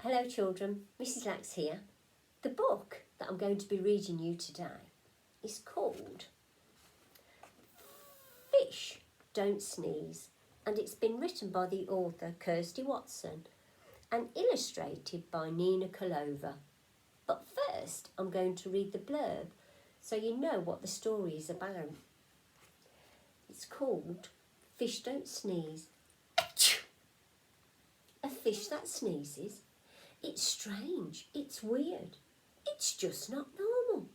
Hello children, Mrs. Lax here. The book that I'm going to be reading you today is called Fish Don't Sneeze, and it's been written by the author Kirsty Watson and illustrated by Nina Kolova. But first I'm going to read the blurb so you know what the story is about. It's called Fish Don't Sneeze. Achoo! A fish that sneezes? It's strange, it's weird, it's just not normal.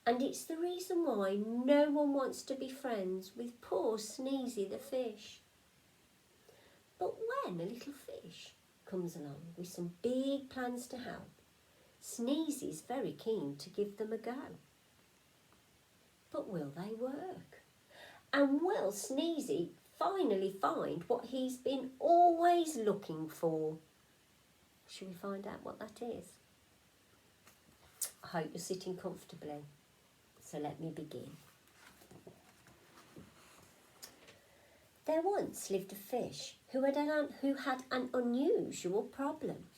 And it's the reason why no one wants to be friends with poor Sneezy the fish. But when a little fish comes along with some big plans to help, Sneezy's very keen to give them a go. But will they work? And will Sneezy finally find what he's been always looking for? Shall we find out what that is? I hope you're sitting comfortably. So let me begin. There once lived a fish who had an unusual problem.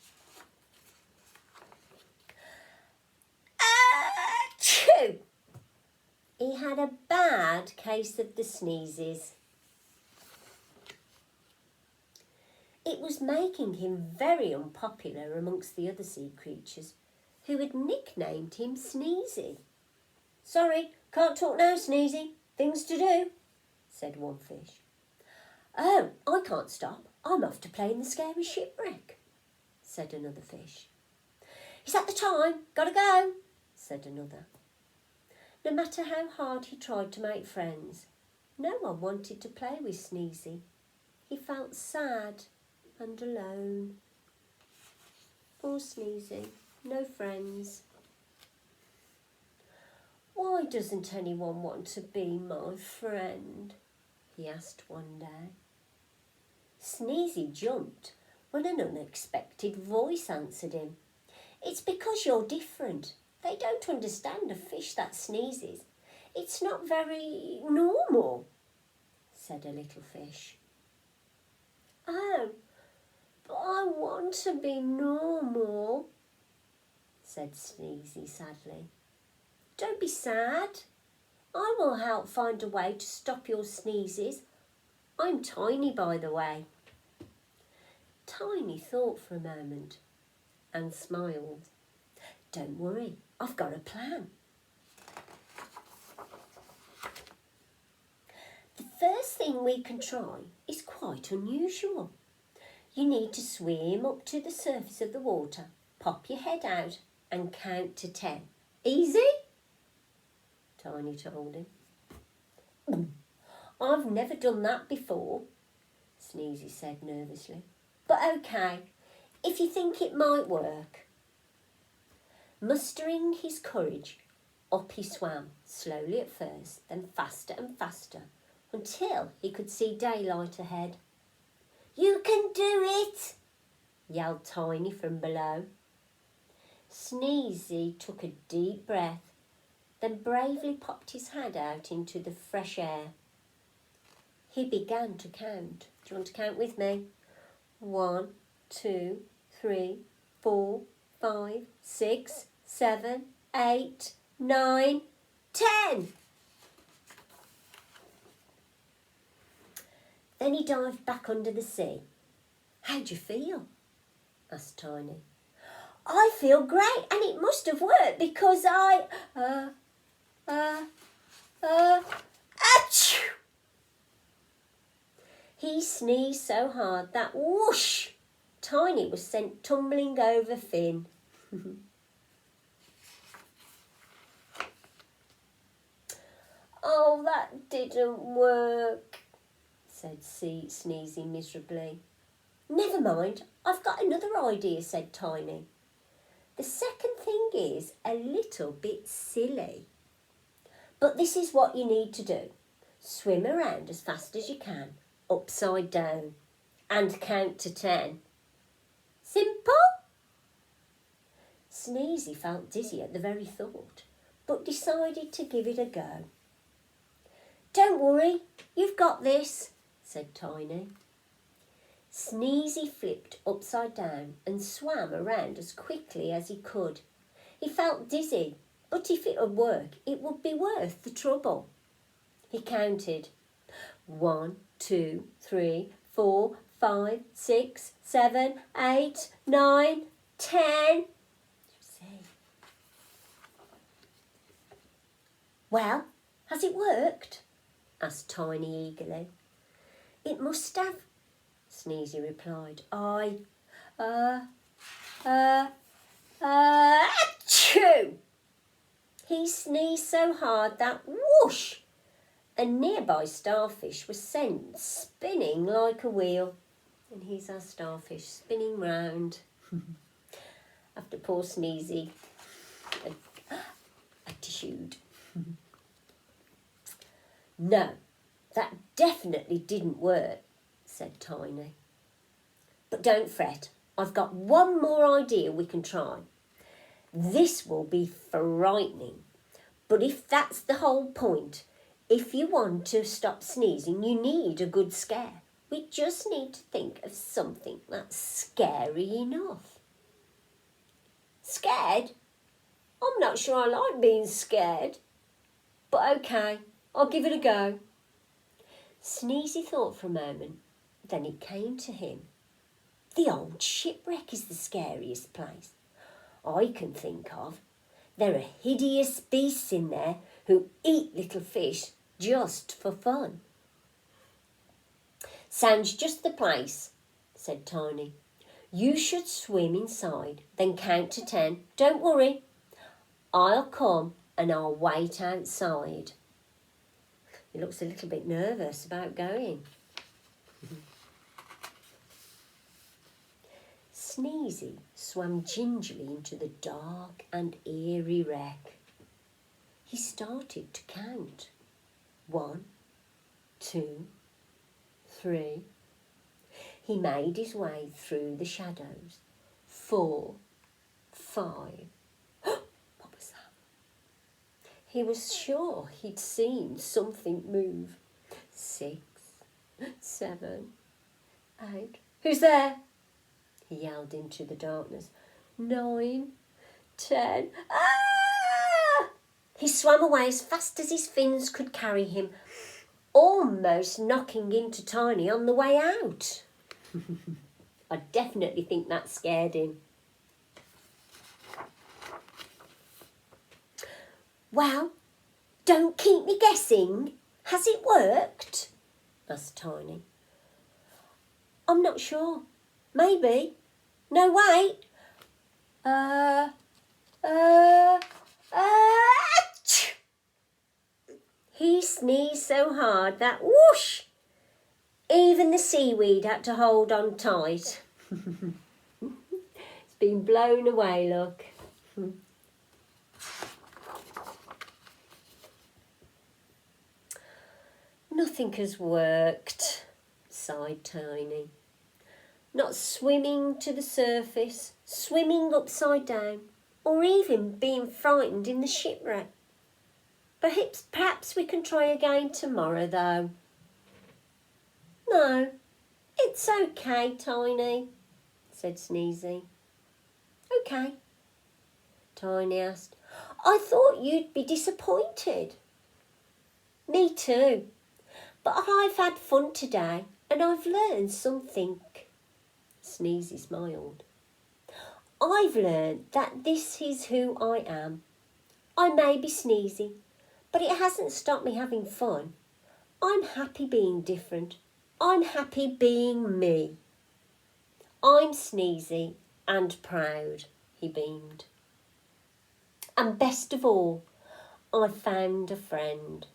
Achoo! He had a bad case of the sneezes. It was making him very unpopular amongst the other sea creatures, who had nicknamed him Sneezy. "Sorry, can't talk now, Sneezy. Things to do," said one fish. "Oh, I can't stop. I'm off to play in the scary shipwreck," said another fish. "Is that the time? Gotta go," said another. No matter how hard he tried to make friends, no one wanted to play with Sneezy. He felt sad and alone. Poor Sneezy, no friends. "Why doesn't anyone want to be my friend?" he asked one day. Sneezy jumped when an unexpected voice answered him. "It's because you're different. They don't understand a fish that sneezes. It's not very normal," said a little fish. "Oh, but I want to be normal," said Sneezy sadly. "Don't be sad. I will help find a way to stop your sneezes. I'm Tiny, by the way." Tiny thought for a moment and smiled. "Don't worry, I've got a plan." The first thing we can try is quite unusual. You need to swim up to the surface of the water, pop your head out and count to 10. "Easy?" Tiny told him. "I've never done that before," Sneezy said nervously. "But okay, if you think it might work." Mustering his courage, up he swam, slowly at first, then faster and faster, until he could see daylight ahead. "You can do it!" yelled Tiny from below. Sneezy took a deep breath, then bravely popped his head out into the fresh air. He began to count. Do you want to count with me? 1, 2, 3, 4, 5, 6, 7, 8, 9, 10. Then he dived back under the sea. "How'd you feel?" asked Tiny. "I feel great, and it must have worked because achoo!" He sneezed so hard that whoosh, Tiny was sent tumbling over Finn. "Oh, that didn't work," said Sneezy miserably. "Never mind, I've got another idea," said Tiny. "The second thing is a little bit silly. But this is what you need to do. Swim around as fast as you can, upside down, and count to 10. Simple?" Sneezy felt dizzy at the very thought, but decided to give it a go. "Don't worry, you've got this," said Tiny. Sneezy flipped upside down and swam around as quickly as he could. He felt dizzy, but if it would work, it would be worth the trouble. He counted 1, 2, 3, 4, 5, 6, 7, 8, 9, 10. Well, has it worked? Asked Tiny eagerly. It must have, Sneezy replied. Achoo! He sneezed so hard that whoosh! A nearby starfish was sent spinning like a wheel. And here's our starfish spinning round. After poor Sneezy had tissued. No, that definitely didn't work, said Tiny. But don't fret, I've got one more idea we can try. This will be frightening, but if that's the whole point, if you want to stop sneezing, you need a good scare. We just need to think of something that's scary enough. Scared? I'm not sure I like being scared. But okay, I'll give it a go. Sneezy thought for a moment, then it came to him. The old shipwreck is the scariest place I can think of. There are hideous beasts in there who eat little fish just for fun. Sounds just the place, said Tiny. You should swim inside, then count to 10. Don't worry. I'll come and I'll wait outside. He looks a little bit nervous about going. Sneezy swam gingerly into the dark and eerie wreck. He started to count. 1, 2, 3. He made his way through the shadows. 4, 5. What was that? He was sure he'd seen something move. 6, 7, 8. Who's there? He yelled into the darkness. 9, 10. Ah! He swam away as fast as his fins could carry him, almost knocking into Tiny on the way out. I definitely think that scared him. Well, don't keep me guessing. Has it worked? Asked Tiny. I'm not sure. Maybe. No, wait. He sneezed so hard that whoosh! Even the seaweed had to hold on tight. It's been blown away, look. Nothing has worked, sighed Tiny. Not swimming to the surface, swimming upside down, or even being frightened in the shipwreck. Perhaps we can try again tomorrow, though. No, it's okay, Tiny, said Sneezy. Okay, Tiny asked. I thought you'd be disappointed. Me too, but I've had fun today and I've learned something. Sneezy smiled. I've learned that this is who I am. I may be Sneezy, but it hasn't stopped me having fun. I'm happy being different. I'm happy being me. I'm Sneezy and proud, he beamed. And best of all, I found a friend.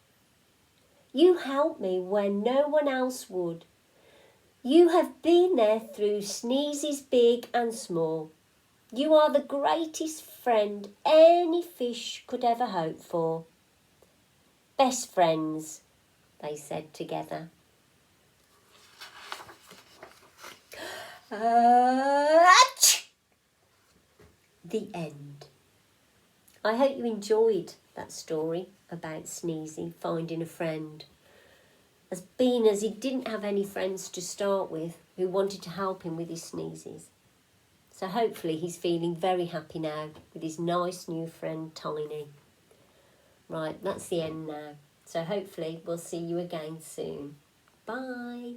You helped me when no one else would. You have been there through sneezes big and small. You are the greatest friend any fish could ever hope for. Best friends, they said together. The end. I hope you enjoyed that story about Sneezy finding a friend. As he didn't have any friends to start with, who wanted to help him with his sneezes. So hopefully he's feeling very happy now with his nice new friend Tiny. Right, that's the end now. So hopefully we'll see you again soon. Bye.